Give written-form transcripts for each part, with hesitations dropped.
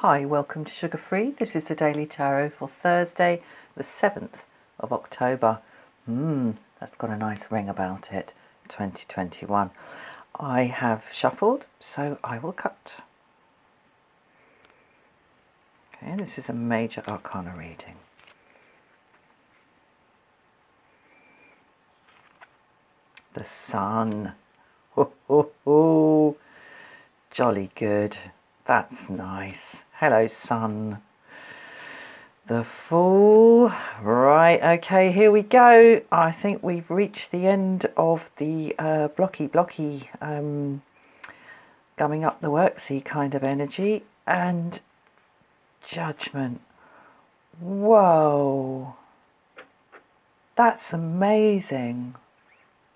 Hi, welcome to Sugar Free. This is the Daily Tarot for Thursday, the 7th of October. That's got a nice ring about it, 2021. I have shuffled, so I will cut. Okay, this is a major arcana reading. The Sun. Ho, ho, ho. Jolly good. That's nice. Hello, Sun. The Fool. Right, okay, here we go. I think we've reached the end of the blocky, gumming up the worksy kind of energy. And Judgment. Whoa. That's amazing.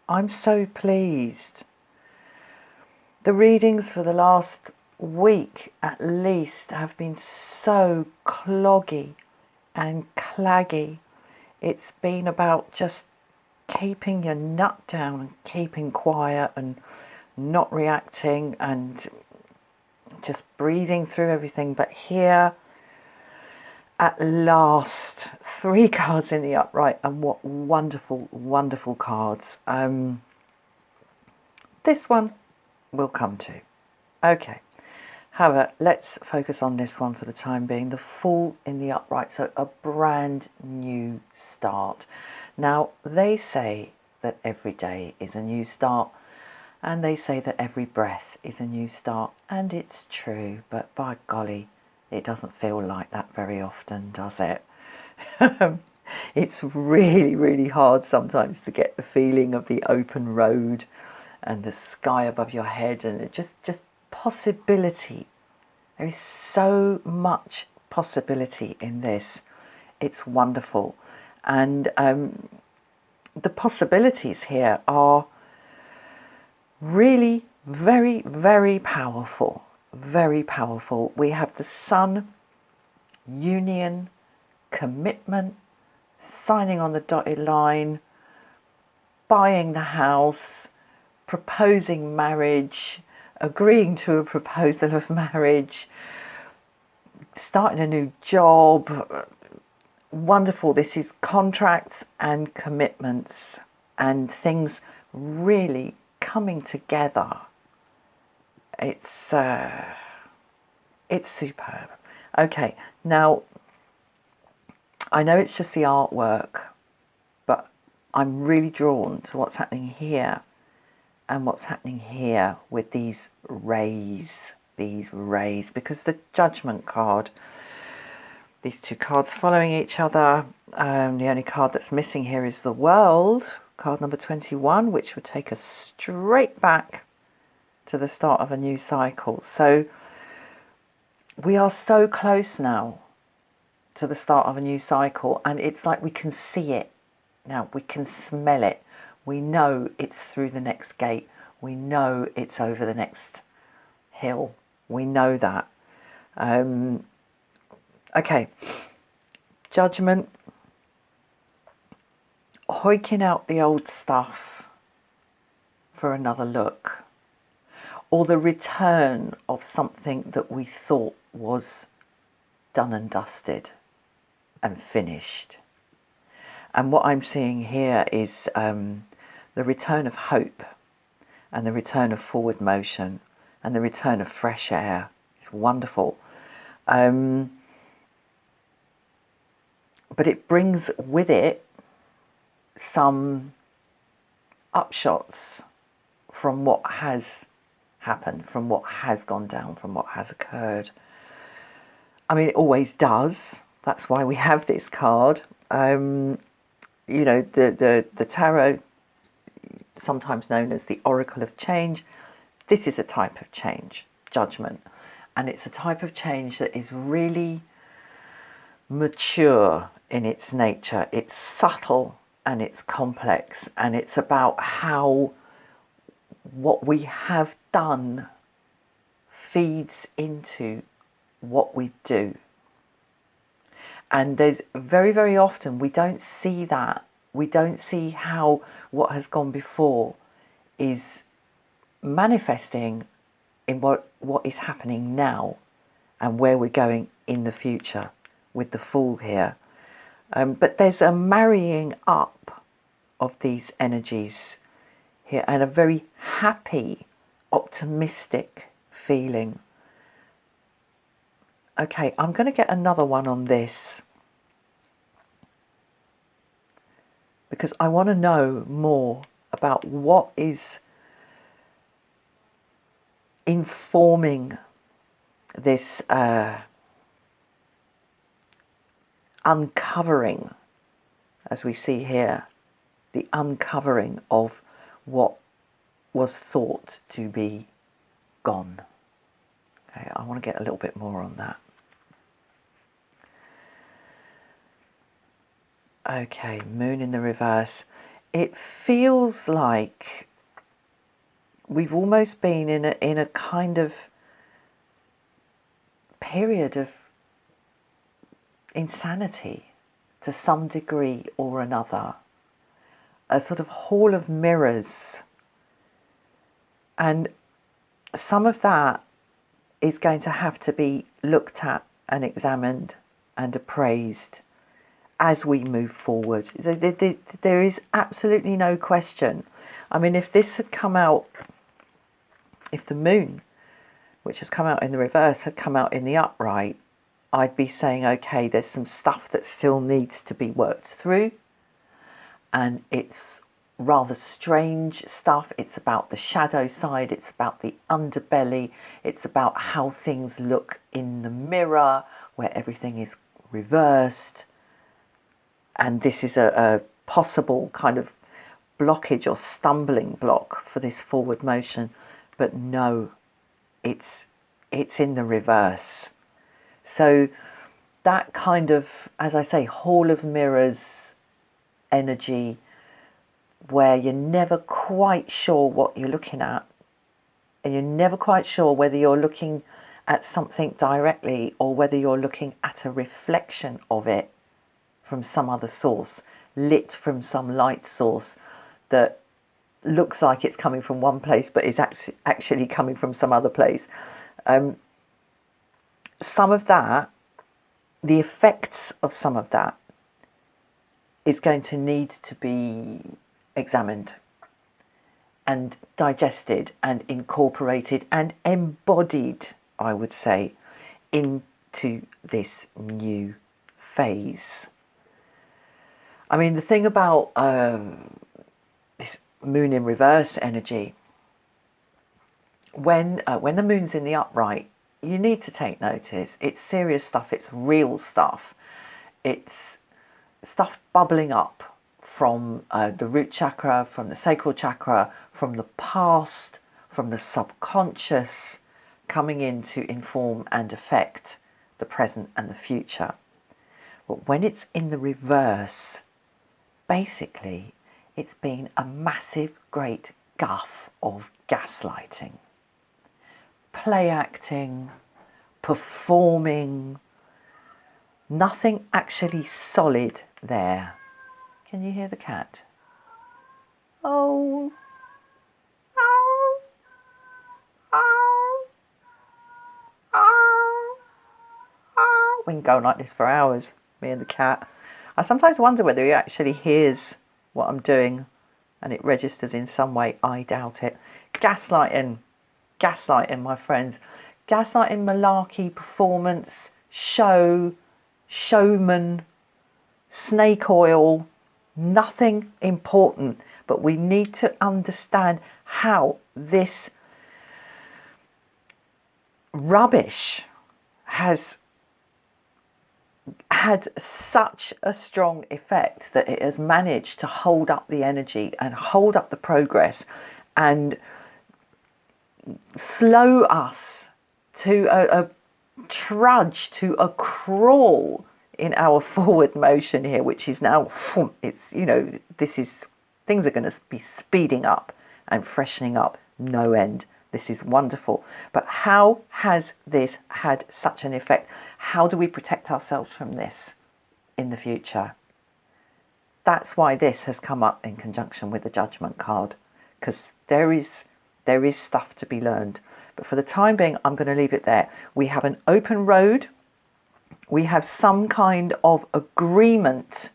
I'm so pleased. The readings for the last week at least have been so cloggy and claggy. It's been about just keeping your nut down and keeping quiet and not reacting and just breathing through everything. But here, at last, 3 cards in the upright, and what wonderful, wonderful cards. This one we'll come to. Okay. However, let's focus on this one for the time being. The Fool in the upright, so a brand new start. Now, they say that every day is a new start, and they say that every breath is a new start, and it's true, but by golly, it doesn't feel like that very often, does it? It's really, really hard sometimes to get the feeling of the open road and the sky above your head, and it just possibility. There is so much possibility in this. It's wonderful. And the possibilities here are really very, very powerful. Very powerful. We have the Sun, union, commitment, signing on the dotted line, buying the house, proposing marriage, agreeing to a proposal of marriage, starting a new job. Wonderful. This is contracts and commitments and things really coming together. It's superb. Okay, now I know it's just the artwork, but I'm really drawn to what's happening here and what's happening here with these rays, because the Judgment card, these 2 cards following each other, the only card that's missing here is the World, card number 21, which would take us straight back to the start of a new cycle. So we are so close now to the start of a new cycle, and it's like we can see it now, we can smell it. We know it's through the next gate. We know it's over the next hill. We know that. Okay. Judgment. Hoiking out the old stuff for another look. Or the return of something that we thought was done and dusted and finished. And what I'm seeing here is the return of hope and the return of forward motion and the return of fresh air. It's wonderful. But it brings with it some upshots from what has happened, from what has gone down, from what has occurred. I mean, it always does. That's why we have this card. You know, the tarot, sometimes known as the Oracle of Change, this is a type of change, Judgment. And it's a type of change that is really mature in its nature. It's subtle and it's complex, and it's about how what we have done feeds into what we do. And there's very, very often we don't see that. We don't see how what has gone before is manifesting in what is happening now and where we're going in the future with the Fool here. But there's a marrying up of these energies here, and a very happy, optimistic feeling. Okay, I'm going to get another one on this because I want to know more about what is informing this uncovering, as we see here, the uncovering of what was thought to be gone. Okay, I want to get a little bit more on that. Okay, Moon in the reverse. It feels like we've almost been in a kind of period of insanity to some degree or another. A sort of hall of mirrors. And some of that is going to have to be looked at and examined and appraised as we move forward. There is absolutely no question. I mean, if this had come out, if the moon, which has come out in the reverse, had come out in the upright, I'd be saying, okay, there's some stuff that still needs to be worked through. And it's rather strange stuff. It's about the shadow side. It's about the underbelly. It's about how things look in the mirror, where everything is reversed. And this is a possible kind of blockage or stumbling block for this forward motion. But no, it's in the reverse. So that kind of, as I say, hall of mirrors energy, where you're never quite sure what you're looking at, and you're never quite sure whether you're looking at something directly or whether you're looking at a reflection of it from some other source, lit from some light source that looks like it's coming from one place but is actually coming from some other place. Some of that, the effects of some of that, is going to need to be examined and digested and incorporated and embodied, I would say, into this new phase. I mean, the thing about this moon in reverse energy, when the moon's in the upright, you need to take notice. It's serious stuff. It's real stuff. It's stuff bubbling up from the root chakra, from the sacral chakra, from the past, from the subconscious, coming in to inform and affect the present and the future. But when it's in the reverse, basically, it's been a massive, great guff of gaslighting, play acting, performing, nothing actually solid there. Can you hear the cat? Oh. Oh. Oh. Oh. Oh. We can go like this for hours, me and the cat. I sometimes wonder whether he actually hears what I'm doing and it registers in some way. I doubt it. Gaslighting, my friends. Gaslighting, malarkey, performance, show, showman, snake oil, nothing important. But we need to understand how this rubbish has had such a strong effect that it has managed to hold up the energy and hold up the progress and slow us to a trudge, to a crawl in our forward motion here, which is now, it's, you know, this is, things are going to be speeding up and freshening up no end. This is wonderful. But how has this had such an effect? How do we protect ourselves from this in the future? That's why this has come up in conjunction with the Judgment card, because there is stuff to be learned. But for the time being, I'm going to leave it there. We have an open road. We have some kind of agreement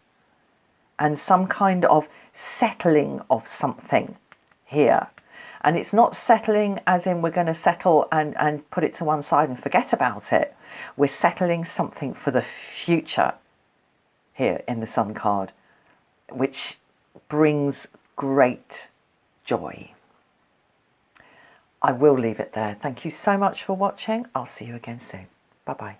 and some kind of settling of something here. And it's not settling as in we're going to settle and put it to one side and forget about it. We're settling something for the future here in the Sun card, which brings great joy. I will leave it there. Thank you so much for watching. I'll see you again soon. Bye-bye.